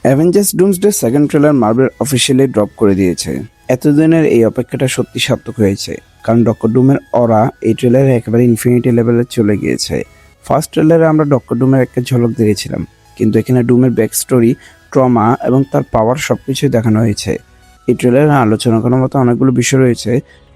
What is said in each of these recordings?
Avengers Doomsday second trailer Marvel officially drop করে দিয়েছে। এতদিনের এই অপেক্ষাটা সত্যি সার্থক হয়েছে, কারণ ডক্টর ডুমের অরা এই ট্রেলারে একেবারে ইনফিনিটি লেভেলে চলে গিয়েছে। ফার্স্ট ট্রেলারে আমরা ডক্টর ডুমের একটা ঝলক দেখেছিলাম, কিন্তু এখানে ডুমের ব্যাক স্টোরি, ট্রমা এবং তার পাওয়ার সবকিছুই দেখানো হয়েছে। এই ট্রেলারে আলোচনা করার মতো অনেকগুলো বিষয় রয়েছে,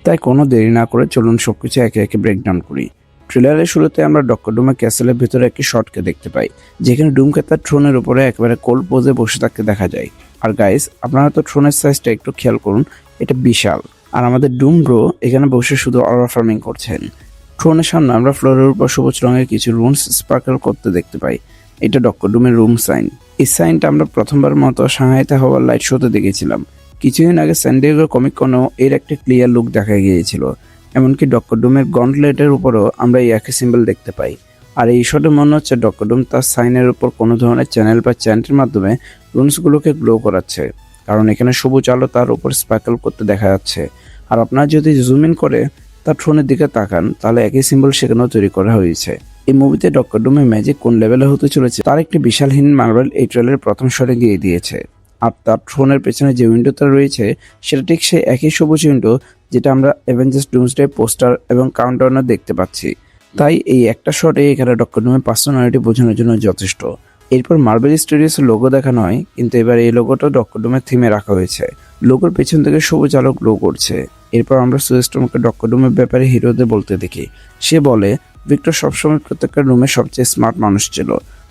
তাই কোনো দেরি না করে চলুন সবকিছু একে একে ব্রেকডাউন করি। ট্রেলারের শুরুতে আমরা ডক্টর ডুমের ক্যাসেলের ভেতরে একটি শটকে দেখতে পাই, যেখানে ডুমকে তার থ্রোনের উপরে একেবারে কোল্ড পোজে বসে থাকতে দেখা যায়। আর গাইস, আপনারা তো থ্রোনের সাইজটা একটু খেয়াল করুন, এটা বিশাল। আর আমাদের ডুম ব্রো এখানে বসে শুধু অরা ফার্মিং করছেন। থ্রোনের সামনে আমরা ফ্লোরের উপর সবুজ রঙের কিছু রুনস স্পার্কেল করতে দেখতে পাই। এটা ডক্টর ডুমের রুম সাইন। এই সাইনটা আমরা প্রথমবার মতো সাংহাইতে হওয়ার লাইট শোতে দেখেছিলাম। কিছুদিন আগে স্যানডিয়েগো কমিক কনেও এর একটা ক্লিয়ার লুক দেখা গিয়েছিল। এমনকি ডক্টর ডুমের গন্টলেটের উপরও আমরা এই একই সিম্বল দেখতে পাই। আর এই শটে মনে হচ্ছে ডক্টর ডুম তার সাইনের উপর কোনো ধরনের চ্যানেল বা চ্যান্টের মাধ্যমে রুনসগুলোকে গ্লো করাচ্ছে, কারণ এখানে সবুজ আলো তার উপর স্পার্কেল করতে দেখা যাচ্ছে। আর আপনারা যদি জুম ইন করে তার থ্রোনের দিকে তাকান, তাহলে একই সিম্বল সেখানেও তৈরি করা হয়েছে। এই মুভিতে ডক্টর ডুমের ম্যাজিক কোন লেভেলে হতে চলেছে তার একটি বিশালহীন মার্বেল এই ট্রেলারের প্রথম শটে দিয়ে দিয়েছে। আর তার থ্রোনের পেছনে যে উইন্ডোটা রয়েছে সেটা ঠিক সেই একই সবুজ উইন্ডো যেটা আমরা অ্যাভেঞ্জার্স ডুমসডে পোস্টার এবং কাউন্টডাউনে দেখতে পাচ্ছি। তাই এই একটা শটে এখানে ডক্টর ডুমের পার্সোনালিটি বোঝানোর জন্য যথেষ্ট। এরপর মার্বেল স্টুডিওসের লোগো দেখানো হয়, কিন্তু এবার এই লোগোটা ডক্টর ডুমের থিমে রাখা হয়েছে। লোগোর পেছন থেকে সবুজ আলো গ্লো করছে। এরপর আমরা সুয়েস্টমকে ডক্টর ডুমের ব্যাপারে হিরোদের বলতে দেখি। সে বলে, ভিক্টর সবসময় প্রত্যেকটা রুমের সবচেয়ে স্মার্ট মানুষ ছিল।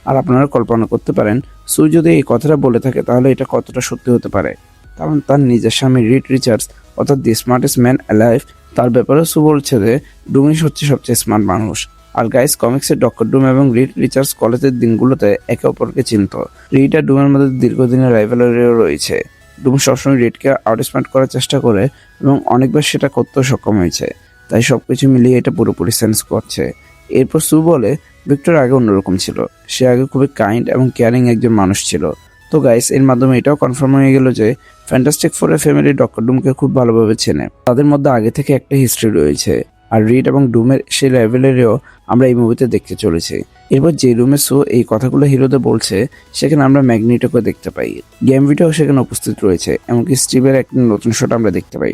আর আপনারা কল্পনা করতে পারেন, সু যদি এই কথাটা বলে থাকে তাহলে এটা কতটা সত্যি হতে পারে। কারণ তার নিজের স্বামী রিড রিচার্ডস, অর্থাৎ দি স্মার্টেস্ট ম্যান অ্যালাইভ, তার ব্যাপারে সু বলছে যে ডুমই হচ্ছে সবচেয়ে স্মার্ট মানুষ। আর গাইস, কমিক্সে ডক্টর ডুম এবং রিড রিচার্ডস কলেজের দিনগুলোতে একে অপরকে চিনত। রিড আর ডুমের মধ্যে দীর্ঘদিনের রাইভালরিও রয়েছে। ডুম সবসময় রিডকে আউটস্মার্ট করার চেষ্টা করে এবং অনেকবার সেটা করতেও সক্ষম হয়েছে। তাই সবকিছু মিলিয়ে এটা পুরোপুরি সেন্স করছে। এরপর সু বলে, ভিক্টর আগে অন্যরকম ছিল। সে আগে খুবই কাইন্ড এবং কেয়ারিং একজন মানুষ ছিল। তো গাইস, এর মাধ্যমে এটাও কনফার্ম হয়ে গেল যে ফ্যান্টাস্টিক ফোরের ফ্যামিলি ডক্টর ডুমকে খুব ভালোভাবে চেনে। তাদের মধ্যে আগে থেকে একটা হিস্ট্রি রয়েছে। আর রিড এবং ডুমের সেই লেভেলেরও আমরা এই মুভিতে দেখতে চলেছি। এরপর যে রুমে সু এই কথাগুলো হিরোদের বলছে, সেখানে আমরা ম্যাগনিটোকে দেখতে পাই। গেম ভিডিও সেখানে উপস্থিত রয়েছে, এমনকি স্টিভের একটা নতুন শট আমরা দেখতে পাই।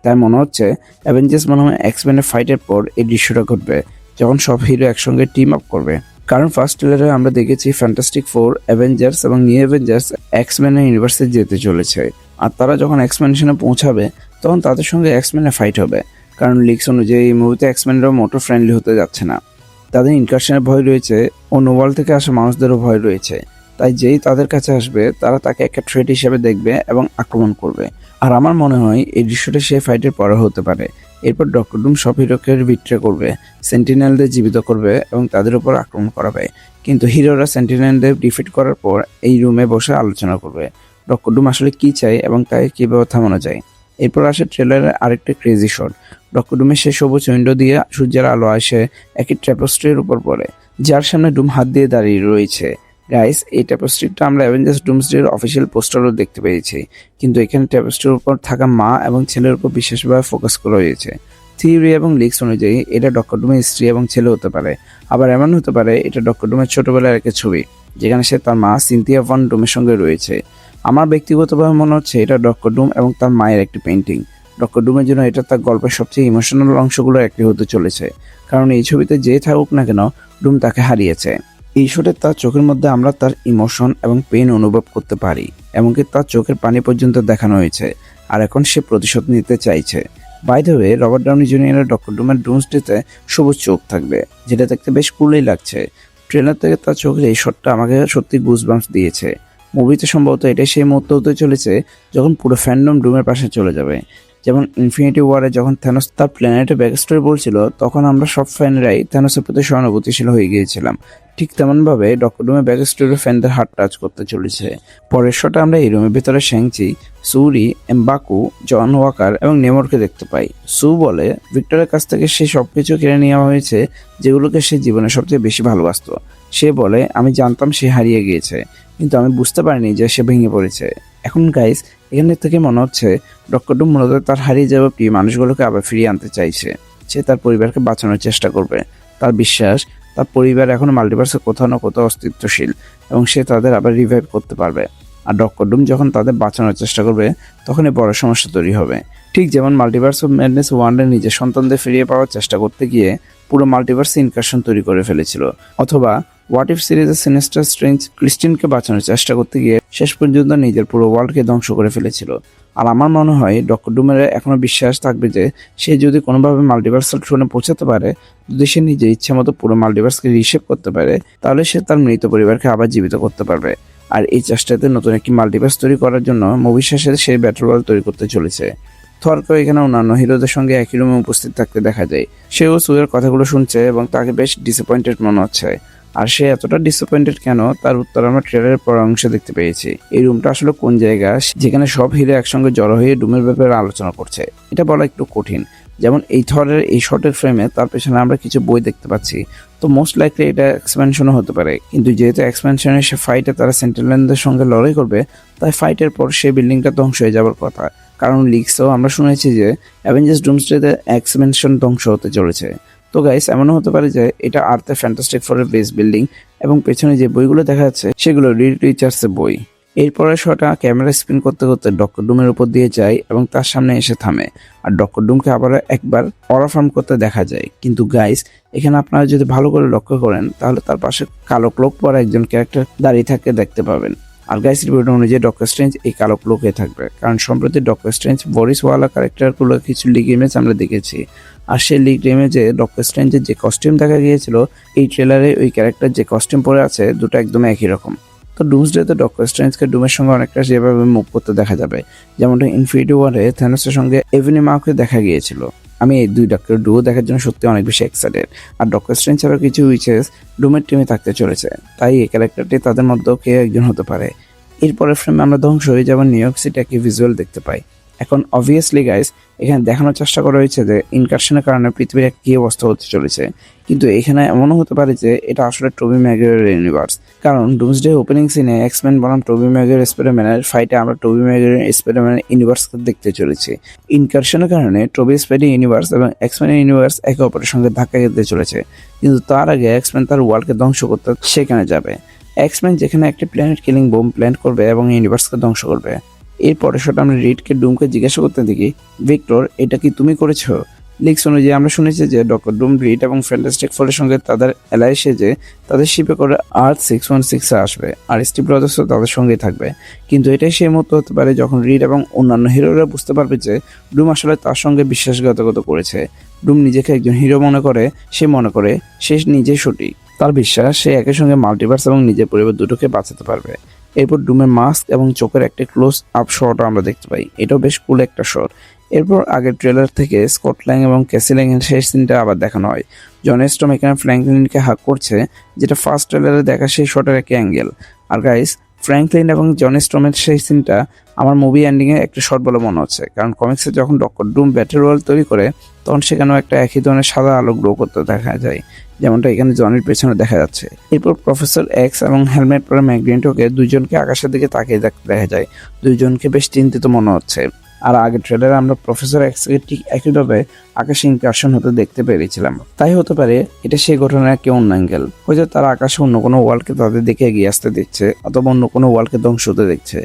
তাই মনে হচ্ছে অ্যাভেঞ্জার্স মনে হয় এক্সম্যানের ফাইটের পর এই দৃশ্যটা ঘটবে, যখন সব হিরো একসঙ্গে টিম আপ করবে। কারণ ফার্স্ট ট্রেলারে আমরা দেখেছি ফ্যান্টাস্টিক ফোর, অ্যাভেঞ্জার্স এবং নিউ অ্যাভেঞ্জার্স এক্সম্যানের ইউনিভার্সে যেতে চলেছে। আর তারা যখন এক্সম্যানশনে পৌঁছাবে, তখন তাদের সঙ্গে এক্সম্যানের ফাইট হবে। কারণ লিক্স অনুযায়ী এই মুভিতে এক্সম্যানরাও মোটর ফ্রেন্ডলি হতে যাচ্ছে না। তাদের ইনকারশনের ভয় রয়েছে, অন্য ওয়ার্ল্ড থেকে আসা মানুষদেরও ভয় রয়েছে। তাই যেই তাদের কাছে আসবে, তারা তাকে একটা থ্রেট হিসেবে দেখবে এবং আক্রমণ করবে। আর আমার মনে হয় এই দৃশ্যটা সেই ফাইটের পরে হতে পারে। এরপর ডক্টর ডুম সব হিরোকে বিট্রে করবে, সেন্টিনেলদের জীবিত করবে এবং তাদের উপর আক্রমণ করাবে। কিন্তু হিরোরা সেন্টিনেলদের ডিফিট করার পর এই রুমে বসে আলোচনা করবে ডক্টর ডুম আসলে কি চাই এবং তাকে কিভাবে থামানো যায়। এরপর আসে ট্রেলারের আরেকটা ক্রেজি শট। ডক্টর ডুমের সেই সবুজ উইন্ডো দিয়ে সূর্যের আলো আসে একটি ট্র্যাপস্ট্রির উপর পড়ে, যার সামনে ডুম হাত দিয়ে দাঁড়িয়ে রয়েছে। গাইস, এই ট্র্যাপস্ট্রিটা আমরা অ্যাভেঞ্জার্স ডুমসডের অফিসিয়াল পোস্টারও দেখতে পেয়েছি, কিন্তু এখানে ট্র্যাপস্ট্রির উপর থাকা মা এবং ছেলের উপর বিশেষভাবে ফোকাস করা হয়েছে। থিওরি এবং লিক্স অনুযায়ী এটা ডক্টর ডুমের স্ত্রী এবং ছেলে হতে পারে। আবার এমন হতে পারে এটা ডক্টর ডুমের ছোটবেলার একটা ছবি, যেখানে সে তার মা সিনথিয়া ভন ডুমের সঙ্গে রয়েছে। আমার ব্যক্তিগতভাবে মনে হচ্ছে এটা ডক্টর ডুম এবং তার মায়ের একটি পেন্টিং। ডক্টর ডুমের জন্য এটা তার গল্পের সবচেয়ে ইমোশনাল অংশগুলোর একটি হতে চলেছে, কারণ এই ছবিতে যে থাকুক না কেন, ডুম তাকে হারিয়েছে। এই শটে তার চোখের মধ্যে আমরা তার ইমোশন এবং পেইন অনুভব করতে পারি, এমনকি তার চোখের পানি পর্যন্ত দেখানো হয়েছে। আর এখন সে প্রতিশোধ নিতে চাইছে। By the way, Robert Downey জুনিয়রের ডক্টর ডুমের ডুমসডেতে সবুজ চোখ থাকবে, যেটা দেখতে বেশ কুলই লাগছে। ট্রেলার থেকে তার চোখের এই শটটা আমাকে সত্যি গুজবাম্পস দিয়েছে। মুভিতে সম্ভবত এটাই সেই মুহূর্ত হতে চলেছে যখন পুরো ফ্যান্ডম ডুমের পাশে চলে যাবে। যেমন ইনফিনিটি ওয়ারে যখন থ্যানোস তার প্ল্যানেটে ব্যাকস্টোরি বলছিল, তখন আমরা সব ফ্যানরাই থ্যানোসের প্রতি সহানুভূতিশীল হয়ে গিয়েছিলাম। ঠিক তেমনভাবে ডক্টর ডুমের ব্যাকস্টোরির ফ্যানদের হার্ট টাচ করতে চলেছে। পরের শটে আমরা এই রুমের ভিতরে শ্যাংচি, সুরি, এমবাকু, জন ওয়াকার এবং নেমরকে দেখতে পাই। সু বলে, ভিক্টরের কাছ থেকে সে সবকিছু কেড়ে নেওয়া হয়েছে যেগুলোকে সে জীবনে সবচেয়ে বেশি ভালোবাসত। সে বলে, আমি জানতাম সে হারিয়ে গিয়েছে, কিন্তু আমি বুঝতে পারিনি যে সে ভেঙে পড়েছে। এখন গাইস, এখানে থেকে মনে হচ্ছে ডক্টর ডুম মূলত তার হারিয়ে যাওয়া প্রিয় মানুষগুলোকে আবার ফিরিয়ে আনতে চাইছে। সে তার পরিবারকে বাঁচানোর চেষ্টা করবে। তার বিশ্বাস, তার পরিবার এখনো মাল্টিভার্সে কোথাও না কোথাও অস্তিত্বশীল এবং সে তাদের আবার রিভাইভ করতে পারবে। আর ডক্টর ডুম যখন তাদের বাঁচানোর চেষ্টা করবে তখনই বড় সমস্যা তৈরি হবে। ঠিক যেমন মাল্টিভার্স অফ ম্যাডনেস 1 নিজের সন্তানদের ফিরিয়ে পাওয়ার চেষ্টা করতে গিয়ে পুরো মাল্টিভার্স ইনকারশন তৈরি করে ফেলেছিল, অথবা হোয়াট ইফ সিরিজের সিনিস্টার স্ট্রেঞ্জ ক্রিস্টিনকে বাঁচানোর চেষ্টা করতে গিয়ে শেষ পর্যন্ত নিজের পুরো ওয়ার্ল্ডকে ধ্বংস করে ফেলেছিল। আর আমার মনে হয় ডক্টর ডুমের এখনো বিশ্বাস থাকবে যে সে যদি কোনোভাবে মাল্টিভার্সাল ট্রোনে পৌঁছাতে পারে, যদি সে নিজের ইচ্ছে মতো পুরো মাল্টিভার্সকে রিশেপ করতে পারে, তাহলে সে তার মৃত পরিবারকে আবার জীবিত করতে পারবে। আর এই চেষ্টাতে নতুন একটি মাল্টিভার্স তৈরি করার জন্য মুভি শেষে সেই ব্যাটল ওয়ার্ল্ড তৈরি করতে চলেছে। থরকেও এখানে অন্যান্য হিরোদের সঙ্গে একই রুমে উপস্থিত থাকতে দেখা যায়। সেও সুয়ের কথাগুলো শুনছে এবং তাকে বেশ ডিসঅ্যাপয়েন্টেড মনে হচ্ছে। আর সে এতটা ডিসঅ্যাপয়েন্টেড কেন, তার উত্তর আমরা ট্রেলারের পর অংশে দেখতে পেয়েছি। এই রুমটা আসলে কোন জায়গা যেখানে সব হিরো একসঙ্গে জড়ো হয়ে ডুমের ব্যাপারে আলোচনা করছে, এটা বলা একটু কঠিন। যেমন এই থরের এই শর্টের ফ্রেমে তার পেছনে আমরা কিছু বই দেখতে পাচ্ছি, তো মোস্ট লাইকলি এটা এক্সপেনশনও হতে পারে। কিন্তু যেহেতু এক্সপেনশনের সে ফাইটে তারা সেন্ট্রালল্যান্ডের সঙ্গে লড়াই করবে, তাই ফাইটের পর সেই বিল্ডিংটা ধ্বংস হয়ে যাওয়ার কথা। কারণ লিক্সও আমরা শুনেছি যে অ্যাভেঞ্জার্স ডুমসডেতে এক্সপেনশন ধ্বংস হতে চলেছে। তো গাইস, এমনও হতে পারে যে এটা আর্থে ফ্যান্টাস্টিক ফোরের বেস বিল্ডিং, এবং পেছনে যে বইগুলো দেখা যাচ্ছে সেগুলো রিড রিচার্ডসের বই। এরপরে শটা ক্যামেরা স্পিন করতে করতে ডক্টর ডুমের উপর দিয়ে যায় এবং তার সামনে এসে থামে। আর ডক্টর ডুমকে আবার একবার অরা ফার্ম করতে দেখা যায়। কিন্তু গাইস, এখানে আপনারা যদি ভালো করে লক্ষ্য করেন তাহলে তার পাশে কালো ক্লোক পরা একজন ক্যারেক্টার দাঁড়িয়ে থাকতে দেখতে পাবেন। আর গাইস, রিপোর্ট অনুযায়ী ডক্টর স্ট্রেঞ্জ এই কালো ক্লোকে থাকবে, কারণ সম্প্রতি ডক্টর স্ট্রেঞ্জ বরিস ওয়ালা ক্যারেক্টারগুলো কিছু লিগ ইমেজ আমরা দেখেছি। আর সেই লিগ ইমেজে ডক্টর স্ট্রেঞ্জের যে কস্টিউম দেখা গিয়েছিল, এই ট্রেলারে ওই ক্যারেক্টার যে কস্টিউম পরে আছে দুটো একদম একই রকম। তো ডুমসডেতে ডক্টর স্ট্রেঞ্জকে ডুমের সঙ্গে অনেকটা যেভাবে মুভ করতে দেখা যাবে, যেমনটা ইনফিনিটি ওয়ারে থ্যানোসের সঙ্গে এভিনি মার্ককে দেখা গিয়েছিল। আমি এই দুই ডক্টর ডুও দেখার জন্য সত্যি অনেক বেশি এক্সাইটেড। আর ডক্টর স্ট্রেঞ্জ ছাড়াও কিছু উইচেস ডুমের টিমে থাকতে চলেছে, তাই এই ক্যারেক্টারটি তাদের মধ্যেও কে একজন হতে পারে। এরপরের ফ্রেমে আমরা ধ্বংস হয়ে যাওয়ার নিউ ইয়র্ক সিটি একটি ভিজুয়াল দেখতে পাই। এখন অবভিয়াসলি গাইস, এখানে দেখানোর চেষ্টা করা হয়েছে যে ইনকারশনের কারণে পৃথিবীর এক কী অবস্থা হতে চলেছে, কিন্তু এখানে এমনও হতে পারে যে এটা আসলে টোবি ম্যাগুয়ারের ইউনিভার্স। কারণ ডুমসডে ওপেনিং সিনে এক্সম্যান বনাম টোবি ম্যাগুয়ার স্পাইডারম্যানের ফাইটে আমরা টোবি ম্যাগুয়ারের স্পাইডারম্যানের ইউনিভার্সকে দেখতে চলেছি। ইনকারশনের কারণে টোবি স্পাইডি ইউনিভার্স এবং এক্সম্যানের ইউনিভার্স একে অপরের সঙ্গে ধাক্কা খেতে চলেছে, কিন্তু তার আগে এক্সম্যান তার ওয়ার্ল্ডকে ধ্বংস করতে সেখানে যাবে। এক্সম্যান যেখানে একটি প্ল্যানেট কিলিং বোম প্ল্যান্ট করবে এবং ইউনিভার্সকে ধ্বংস করবে। এরপরে সেটা আমরা রিডকে ডুমকে জিজ্ঞাসা করতে দেখি, ভিক্টর, এটা কি তুমি করেছো? লিক্স অনুযায়ী আমরা শুনেছি যে ডক্টর ডুম, রিড এবং ফ্যান্টাস্টিক ফোরের সঙ্গে তাদের অ্যালায়েন্সে যে তাদের শিপে করে আর্থ 616-এ আসবে, আর স্টিভ রজার্সও তাদের সঙ্গেই থাকবে। কিন্তু এটাই সেই মুহূর্ত হতে পারে যখন রিড এবং অন্যান্য হিরোরা বুঝতে পারবে যে ডুম আসলে তার সঙ্গে বিশ্বাসঘাতকতা করেছে। ডুম নিজেকে একজন হিরো মনে করে, সে মনে করে সে নিজেই সঠিক। তার বিশ্বাস সে একই সঙ্গে মাল্টিভার্স এবং নিজের পরিবার দুটোকে বাঁচাতে পারবে। এরপর ডুমের মাস্ক এবং চোখের একটা ক্লোজ আপ শটও আমরা দেখতে পাই, এটাও বেশ কুল একটা শট। এরপর আগের ট্রেলার থেকে স্কট ল্যাং এবং ক্যাসি ল্যাং এর শেষ সিনটা আবার দেখানো হয়। জন স্টর্ম এখানে ফ্র্যাঙ্কলিনকে হাক করছে, যেটা ফার্স্ট ট্রেলারে দেখা সেই শটের একটা অ্যাঙ্গেল। আর গাইস, ফ্র্যাঙ্কলিন এবং জন স্টর্মের সেই সিনটা আমার মুভি এন্ডিংয়ে একটা শট বলে মনে হচ্ছে, কারণ কমিক্সে যখন ডক্টর ডুম ব্যাটল ওয়ার্ল্ড তৈরি করে তখন সেখানেও একটা একই ধরনের সাদা আলো গ্লো করতে দেখা যায়, যেমনটা এখানে জনের পেছনে দেখা যাচ্ছে। এরপর প্রফেসর এক্স এবং হেলমেট পরা ম্যাগনেটোকে দুইজনকে আকাশের দিকে তাকিয়ে দেখা যায়, দুইজনকে বেশ চিন্তিত মনে হচ্ছে। আর আগের ট্রেলারে আমরা প্রফেসর এক্সকে ঠিক একইভাবে আকাশে ইনকারশন হতে দেখতে পেরেছিলাম। তাই হতে পারে এটা সেই ঘটনার কেউ অন্য অ্যাঙ্গেল, হয়তো তারা আকাশে অন্য কোনো ওয়ার্ল্ডকে তাদের দিকে এগিয়ে আসতে দেখছে, অথবা অন্য কোনো ওয়ার্ল্ডকে ধ্বংস হতে দেখছে।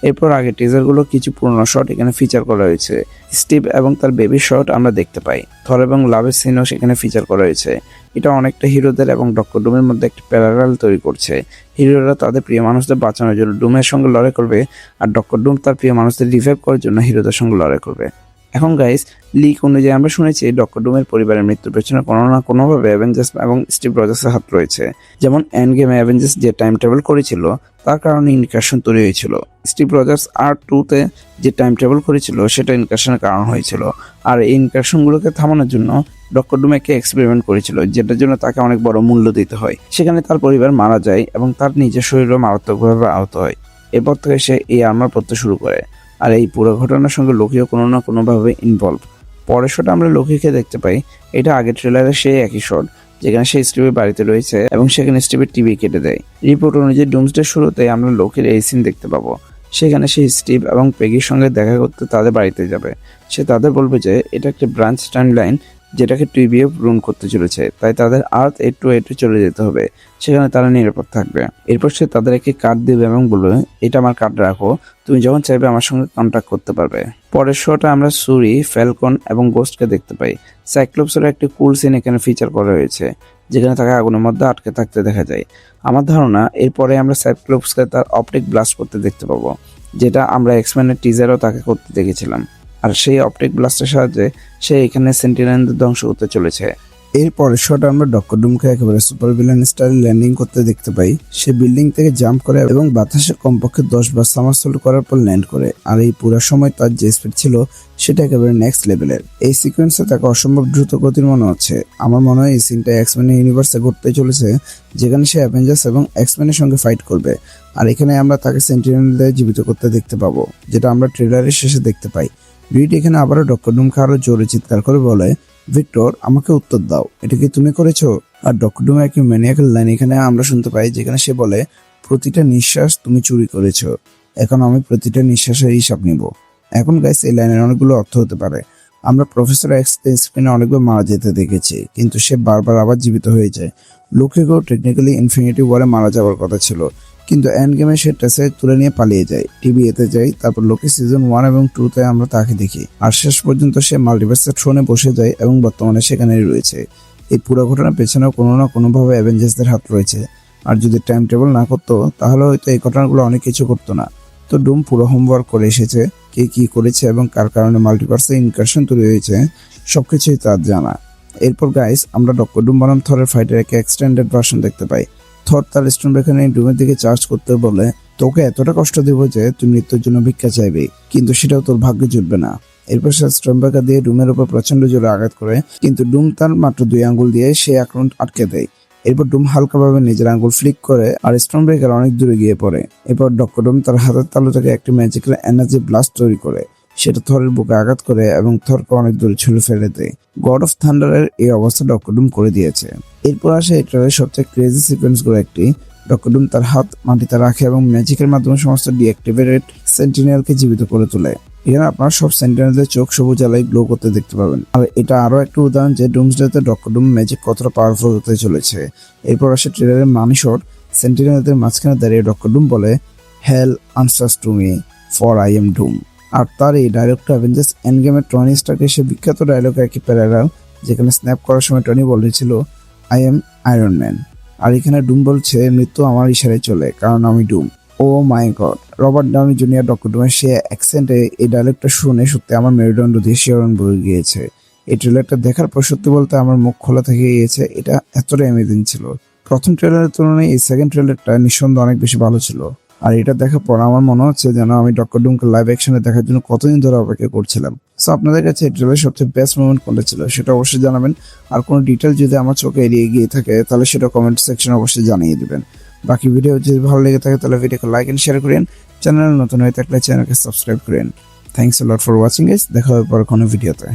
এরপর আগে টিজারগুলো কিছু পুরনো শট এখানে ফিচার করা হয়েছে। স্টিভ এবং তার বেবি শট আমরা দেখতে পাই, থর এবং লাভের সিনও সেখানে ফিচার করা হয়েছে। এটা অনেকটা হিরোদের এবং ডক্টর ডুমের মধ্যে একটা প্যারালাল তৈরি করছে। হিরোরা তাদের প্রিয় মানুষদের বাঁচানোর জন্য ডুমের সঙ্গে লড়াই করবে, আর ডক্টর ডুম তার প্রিয় মানুষদের রিভাইভ করার জন্য হিরোদের সঙ্গে লড়াই করবে। এখন গাইস, লিক অনুযায়ী আমরা শুনেছি ডক্টর ডুমের পরিবারের মৃত্যুর পেছনে কোনো না কোনোভাবে অ্যাভেঞ্জার্স এবং স্টিভ রজার্সের হাত রয়েছে। যেমন এন্ড গেমে অ্যাভেঞ্জার্স যে টাইম ট্রাভেল করেছিল তার কারণে ইনকারশন তৈরি হয়েছিল। স্টিভ রজার্স R2-তে যে টাইম ট্রাভেল করেছিল সেটা ইনকারশনের কারণ হয়েছিল। আর এই ইনকারশনগুলোকে থামানোর জন্য ডক্টর ডুম একটা এক্সপেরিমেন্ট করেছিল, যেটার জন্য তাকে অনেক বড় মূল্য দিতে হয়। সেখানে তার পরিবার মারা যায় এবং তার নিজের শরীরও মারাত্মকভাবে আহত হয়। এরপর থেকে সে এই আর্মার পড়তে শুরু করে, আর এই পুরো ঘটনার সঙ্গে লোকিও কোনো না কোনোভাবে ইনভলভ। পরের শটে আমরা লোকিকে দেখতে পাই, এটা আগের ট্রেলারে সেই একই শট যেখানে সে স্টিভের বাড়িতে রয়েছে এবং সেখানে স্টিভের টিভি কেটে দেয়। রিপোর্ট অনুযায়ী ডুমসডের শুরুতে আমরা লোকির এই সিন দেখতে পাবো। সেখানে সে স্টিভ এবং পেগির সঙ্গে দেখা করতে তাদের বাড়িতে যাবে। সে তাদের বলবে যে এটা একটা ব্রাঞ্চ টাইম লাইন, যেটাকে টিবিএফ রুন করতে চলেছে, তাই তাদের আর্থ 828 চলে যেতে হবে, সেখানে তারা নিরাপদ থাকবে। এরপর সে তাদের একটি কার্ড দেবে এবং বলবে, এটা আমার কার্ড রাখো, তুমি যখন চাইবে আমার সঙ্গে কন্ট্যাক্ট করতে পারবে। পরের শোটা আমরা সুরি, ফ্যালকন এবং গোস্টকে দেখতে পাই। সাইক্লোপসের একটি কুল সিন এখানে ফিচার করা হয়েছে, যেখানে তাকে আগুনের মধ্যে আটকে থাকতে দেখা যায়। আমার ধারণা এরপরে আমরা সাইক্লোপসকে তার অপটিক ব্লাস্ট করতে দেখতে পাবো, যেটা আমরা এক্সম্যানের টিজারও তাকে করতে দেখেছিলাম। আর সেই অপটিক ব্লাস্টের সাহায্যে সে এখানে সেন্টিনেলদের ধ্বংস করতে চলেছে। এর পরের শট আমরা ডক্টর ডুমকে একেবারে সুপার ভিলেন স্টাইল ল্যান্ডিং করতে দেখতে পাই। সে বিল্ডিং থেকে জাম্প করে এবং বাতাসে কমপক্ষে 10 বার সামারসল্ট করার পর ল্যান্ড করে। আর এই পুরো সময় তার যে স্পিড ছিল সেটা একেবারে নেক্সট লেভেলের। এই সিকোয়েন্সে তাকে অসম্ভব দ্রুত গতির মনে হচ্ছে। আমার মনে হয় এই সিনটা এক্সম্যানের ইউনিভার্সে ঘটতে চলেছে, যেখানে সে অ্যাভেঞ্জার্স এবং এক্সম্যানের সঙ্গে ফাইট করবে। আর এখানে আমরা তাকে সেন্টিনেলদের জীবিত করতে দেখতে পাবো, যেটা আমরা ট্রেলারের শেষে দেখতে পাই। রিড এখানে আবারও ডক্টর ডুমকে আরো জোরে চিৎকার করে বলে, ভিক্টর, আমাকে উত্তর দাও, এটা কি তুমি করেছো? আর ডক্টর ডুমের একটি ম্যানিয়াকাল লাইন এখানে আমরা শুনতে পাই, যেখানে সে বলে, প্রতিটা নিঃশ্বাস তুমি চুরি করেছো, এখন আমি প্রতিটা নিঃশ্বাসের হিসাব নিব। এখন গাইস, এই লাইনের অনেকগুলো অর্থ হতে পারে। আমরা প্রফেসর এক্স স্ক্রিনে অনেকবার মারা যেতে দেখেছি, কিন্তু সে বারবার আবার জীবিত হয়ে যায়। লুকেগো টেকনিক্যালি ইনফিনিটি ওয়ারে মারা যাওয়ার কথা ছিল, কিন্তু এন্ড গেমে সে টেসে তুলে নিয়ে পালিয়ে যায়, টিভি এতে যায়। তারপর লোকি সিজন 1 এবং 2-তে আমরা তাকে দেখি, আর শেষ পর্যন্ত সে মাল্টিভার্সের থ্রোনে বসে যায় এবং বর্তমানে সেখানেই রয়েছে। এই পুরো ঘটনার পেছনেও কোনো না কোনোভাবে অ্যাভেঞ্জার্সদের হাত রয়েছে, আর যদি টাইম টেবিল না করতো তাহলে হয়তো এই ঘটনাগুলো অনেক কিছু করতো না। তো ডুম পুরো হোমওয়ার্ক করে এসেছে, কে কি করেছে এবং কার কারণে মাল্টিভার্সে ইনকারশন তৈরি হয়েছে সবকিছুই তার জানা। এরপর গাইস, আমরা ডক্টর ডুম বনাম থরের ফাইটের একটা এক্সটেন্ডেড ভার্সন দেখতে পাই। থর তার স্টোনব্রেকার নিয়ে ডুমের দিকে চার্জ করতে বলে, তোকে এতটা কষ্ট দেবো যে তুই মৃত্যুর জন্য ভিক্ষা চাইবে, কিন্তু সেটাও তোর ভাগ্যে জুটবে না। এরপর সে স্টোনব্রেকার দিয়ে ডুমের উপর প্রচন্ড জোরে আঘাত করে, কিন্তু ডুম তার মাত্র 2 আঙ্গুল দিয়ে সেই আক্রমণ আটকে দেয়। এরপর ডুম হালকাভাবে নিজের আঙ্গুল ফ্লিক করে আর স্টোনব্রেকার অনেক দূরে গিয়ে পড়ে। এরপর ডক্টর ডুম তার হাতের তালু থেকে একটি ম্যাজিক্যাল এনার্জি ব্লাস্ট তৈরি করে, সেটা থরের বুকে আঘাত করে এবং থরকে অনেক দূরে ছুঁড়ে ফেলে দেয়। গড অফ থান্ডারের এই অবস্থা ডক্টর ডুম করে দিয়েছে। এরপর আসে এই ট্রেলারের সবচেয়ে ক্রেজি সিকোয়েন্স গুলো একটি। ডক্টর ডুম তার হাত মাটিতে রাখে এবং ম্যাজিকের মাধ্যমে সমস্ত ডিঅ্যাক্টিভেটেড সেন্টিনেলকে জীবিত করে তোলে। এখানে আপনারা সব সেন্টিনেলদের চোখ সবুজ আলোয় গ্লো করতে দেখতে পাবেন। আর এটা আরো একটা উদাহরণ যে ডুমসডেতে ডক্টর ডুম ম্যাজিক কতটা পাওয়ারফুল হতে চলেছে। এরপর আসে ট্রেলারের মানি শট। সেন্টিনেলদের মাঝখানে দাঁড়িয়ে ডক্টর ডুম বলে, hell answers to me, for I am Doom. আর তার এই ডায়লগটা অ্যাভেঞ্জার্স এন্ড গেমের টনি স্টার্কে সে বিখ্যাত ডায়লগ একই প্যারাগ্রাফ, যেখানে স্ন্যাপ করার সময় টনি বলেছিল, আই এম আয়রন ম্যান। আর এখানে ডুম বলছে, মৃত্যু আমার ইশারায় চলে, কারণ আমি ডুম। Oh my God, Robert Downey Junior doctor ডুমের সে অ্যাকসেন্টে এই ডায়লগটা শুনে সত্যি আমার মেরুদণ্ড দিয়ে শিহরণ বয়ে গিয়েছে। এই ট্রেলারটা দেখার পর সত্যি বলতে আমার মুখ খোলা থেকে গিয়েছে, এটা এতটাই অ্যামেজিং ছিল। প্রথম ট্রেলারের তুলনায় এই সেকেন্ড ট্রেলারটা নিঃসন্দেহে অনেক বেশি ভালো ছিল। আর এটা দেখার পর আমার মনে হচ্ছে যেন আমি ডক্টর ডুমকে লাইভ অ্যাকশনে দেখার জন্য কতদিন ধরে অপেক্ষা করছিলাম। সো আপনাদের কাছে এই ট্রেলারের সবচেয়ে বেস্ট মোমেন্ট কোনটা ছিল সেটা অবশ্যই জানাবেন। আর কোনো ডিটেল যদি আমার চোখে এড়িয়ে গিয়ে থাকে তাহলে সেটা কমেন্ট সেকশনে অবশ্যই জানিয়ে দিবেন। বাকি ভিডিও যদি ভালো লেগে থাকে তাহলে ভিডিওকে লাইক এন্ড শেয়ার করেন। চ্যানেল নতুন হয়ে থাকলে চ্যানেলকে সাবস্ক্রাইব করেন। Thanks a lot for watching guys. দেখা হবে পরে কোনো ভিডিওতে।